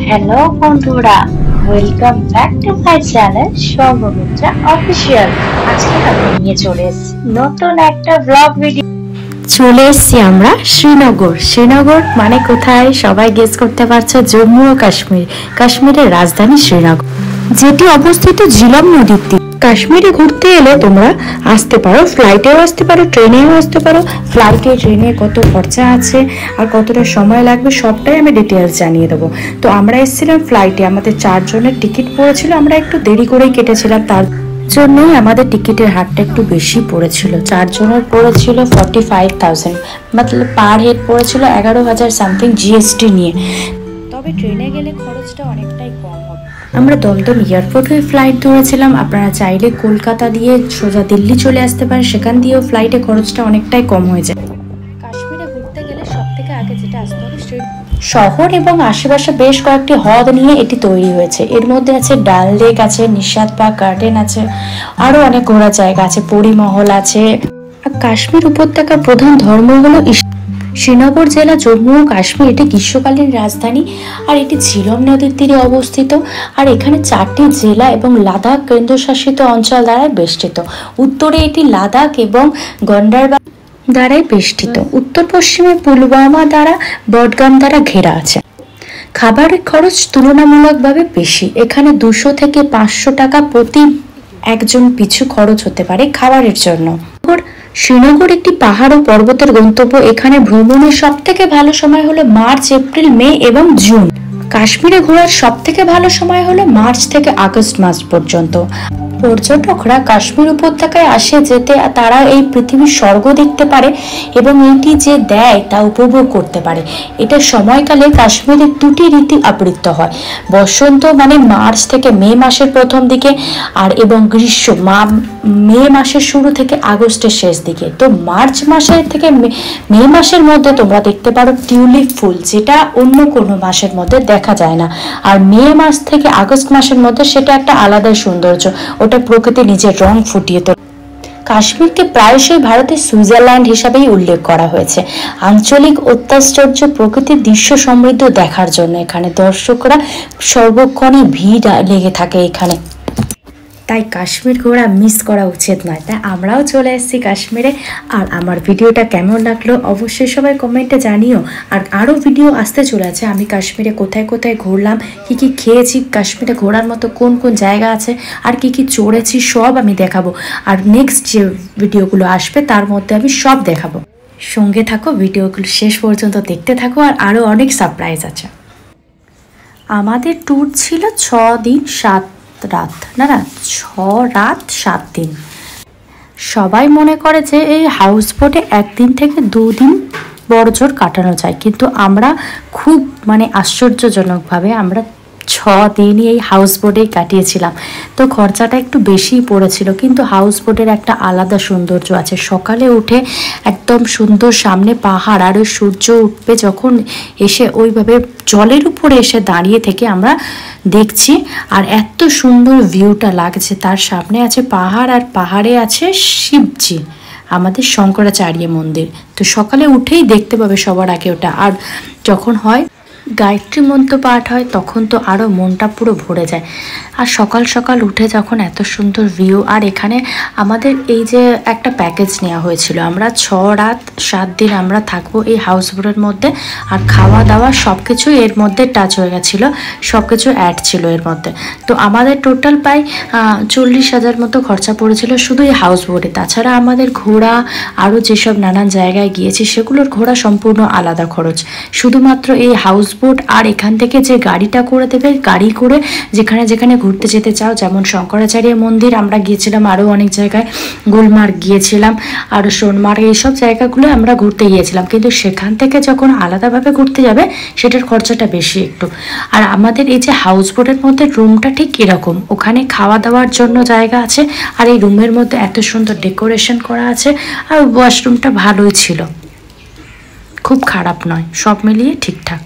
Hello বন্ধুরা, welcome back to my channel Soumyamitra official. আজকে আমি নিয়ে চলে এসেছি নতুন একটা ব্লগ ভিডিও। চলে এসেছি আমরা শ্রীনগর। শ্রীনগর মানে কোথায় সবাই গেস করতে পারছো, জম্মু ও কাশ্মীর। কাশ্মীরের রাজধানী শ্রীনগর, যেটি অবস্থিত ঝিলম নদীর তীরে। কাশ্মীরে ঘুরতে এলে তোমরা আসতে পারো, ফ্লাইটেও আসতে পারো, ট্রেনেও আসতে পারো। ফ্লাইটে ট্রেনে কত খরচা আছে আর কতটা সময় লাগবে সবটাই আমি ডিটেলস জানিয়ে দেবো। তো আমরা এসেছিলাম ফ্লাইটে, আমাদের 4 জনের টিকিট পড়েছিল, আমরা একটু দেরি করেই কেটেছিলাম, তার জন্যই আমাদের টিকিটের হারটা একটু বেশি পড়েছিল। 4 জনের পড়েছিল 45,000, মতলব পার হেড পড়েছিল 11,000 সামথিং জিএসটি নিয়ে। তবে ট্রেনে গেলে খরচটা অনেকটাই কম হবে। আমরা দমদম এয়ারপোর্ট হয়ে ফ্লাইট ধরেছিলাম। আপনারা চাইলে কলকাতা দিয়ে সোজা দিল্লি চলে আসতে পারেন, সেখান দিয়েও ফ্লাইটে খরচটা অনেকটাই কম হয়ে যায়। কাশ্মীরে ঘুরতে গেলে সব থেকে আগে যেটা আসতে হবে, শহর এবং আশেপাশে বেশ কয়েকটি হ্রদ নিয়ে এটি তৈরি হয়েছে। এর মধ্যে আছে ডাল লেক আছে, নিশাত পার্ক গার্ডেন আছে, আরো অনেক ঘোরার জায়গা আছে, পরিমহল আছে। কাশ্মীর উপত্যকার প্রধান ধর্ম হলো শ্রীনগর জেলা, জম্মু ও কাশ্মীর। এটি গ্রীষ্মকালীন রাজধানী আর এটি ঝিলম নদীর তীরে অবস্থিত। আর এখানে 4টি জেলা এবং লাদাখ কেন্দ্রশাসিত অঞ্চল দ্বারা বেষ্টিত। উত্তরে এটি লাদাখ এবং গন্ডারবাল দ্বারাই বেষ্টিত। উত্তর পশ্চিমে পুলওয়ামা দ্বারা বডগাম দ্বারা ঘেরা আছে। খাবারের খরচ তুলনামূলকভাবে বেশি। এখানে 200 থেকে 500 টাকা প্রতি একজন পিছু খরচ হতে পারে খাবারের জন্য। শ্রীনগর একটি পাহাড় ও পর্বতের গন্তব্য। এখানে ভ্রমণের সব থেকে ভালো সময় হলো মার্চ, এপ্রিল, মে এবং জুন। কাশ্মীরে ঘোরার সব থেকে ভালো সময় হলো মার্চ থেকে আগস্ট মাস পর্যন্ত। পর্যটকরা কাশ্মীর উপত্যকায় আসে যেতে তারা এই পৃথিবীর স্বর্গ দেখতে পারে এবং এটি যে দেয় তা উপভোগ করতে পারে। এটা সময়কালে কাশ্মীরের 2টি ঋতু আবৃত হয়। বসন্ত মানে মার্চ থেকে মে মাসের প্রথম দিকে, আর এবং গ্রীষ্ম মে মাসের শুরু থেকে আগস্টের শেষ দিকে। তো মার্চ মাসের থেকে মে মাসের মধ্যে তোমরা দেখতে পারো টিউলিপ ফুল, যেটা অন্য কোনো মাসের মধ্যে দেখা যায় না। আর মে মাস থেকে আগস্ট মাসের মধ্যে সেটা একটা আলাদা সৌন্দর্য, ওটা প্রকৃতি নিজের রং ফুটিয়ে তোলে। কাশ্মীরকে প্রায়শই ভারতের সুইজারল্যান্ড হিসাবেই উল্লেখ করা হয়েছে। আঞ্চলিক অত্যাশ্চর্য প্রকৃতির দৃশ্য সমৃদ্ধ দেখার জন্য এখানে দর্শকরা সর্বক্ষণই ভিড় লেগে থাকে এখানে। তাই কাশ্মীর ঘোরা মিস করা উচিত নয়। তাই আমরাও চলে এসেছি কাশ্মীরে। আর আমার ভিডিওটা কেমন লাগলো অবশ্যই সবাই কমেন্টে জানিও। আর আরও ভিডিও আসতে চলে আছে, আমি কাশ্মীরে কোথায় কোথায় ঘুরলাম, কি কি খেয়েছি, কাশ্মীরে ঘোরার মতো কোন কোন জায়গা আছে, আর কি কি চড়েছি সব আমি দেখাবো। আর নেক্সট যে ভিডিওগুলো আসবে তার মধ্যে আমি সব দেখাবো। সঙ্গে থাকো, ভিডিওগুলো শেষ পর্যন্ত দেখতে থাকো, আর আরও অনেক সারপ্রাইজ আছে। আমাদের ট্যুর ছিল 6 দিন 7 রাত, না 6 রাত 7 দিন। সবাই মনে করে যে এই হাউস বোটে 1 দিন থেকে 2 দিন বড়জোর কাটানো যায়, কিন্তু আমরা খুব আশ্চর্যজনকভাবে আমরা 6 দিনই এই হাউস বোটেই কাটিয়েছিলাম। তো খরচাটা একটু বেশিই পড়েছিল, কিন্তু হাউস বোটের একটা আলাদা সৌন্দর্য আছে। সকালে উঠে একদম সুন্দর সামনে পাহাড়, আর ওই সূর্য উঠবে যখন এসে ওইভাবে জলের উপরে এসে দাঁড়িয়ে থেকে আমরা দেখছি, আর এত সুন্দর ভিউটা লাগছে। তার সামনে আছে পাহাড়, আর পাহাড়ে আছে শিবজি, আমাদের শঙ্করাচার্য মন্দির। তো সকালে উঠেই দেখতে পাবে সবার আগে ওটা। আর যখন হয় গায়ত্রী মন্ত্র পাঠ হয় তখন তো আরও মনটা পুরো ভরে যায়। আর সকাল সকাল উঠে যখন এত সুন্দর ভিউ। আর এখানে আমাদের এই যে একটা প্যাকেজ নেওয়া হয়েছিল, আমরা 6 রাত 7 দিন আমরা থাকবো এই হাউস বোটের মধ্যে। আর খাওয়া দাওয়া সব কিছু এর মধ্যে টাচ হয়ে গেছিলো, সব কিছু অ্যাড ছিল এর মধ্যে। তো আমাদের টোটাল প্রায় 40,000 মতো খরচা পড়েছিল শুধু এই হাউস বোটে। তাছাড়া আমাদের ঘোরা আরও যেসব নানান জায়গায় গিয়েছি সেগুলোর ঘোরা সম্পূর্ণ আলাদা খরচ। শুধুমাত্র এই হাউস বোট আর এখান থেকে যে গাড়িটা করে দেবে, গাড়ি করে যেখানে যেখানে ঘুরতে যেতে চাও, যেমন শঙ্করাচার্য মন্দির আমরা গিয়েছিলাম, আরও অনেক জায়গায় গুলমার্গ গিয়েছিলাম, আর সোনমার্গ, এইসব জায়গাগুলো আমরা ঘুরতে গিয়েছিলাম। কিন্তু সেখান থেকে যখন আলাদাভাবে ঘুরতে যাবে সেটার খরচাটা বেশি একটু। আর আমাদের এই যে হাউস বোটের মধ্যে রুমটা ঠিক এরকম, ওখানে খাওয়া দাওয়ার জন্য জায়গা আছে, আর এই রুমের মধ্যে এত সুন্দর ডেকোরেশন করা আছে, আর ওয়াশরুমটা ভালোই ছিল, খুব খারাপ নয়, সব মিলিয়ে ঠিকঠাক।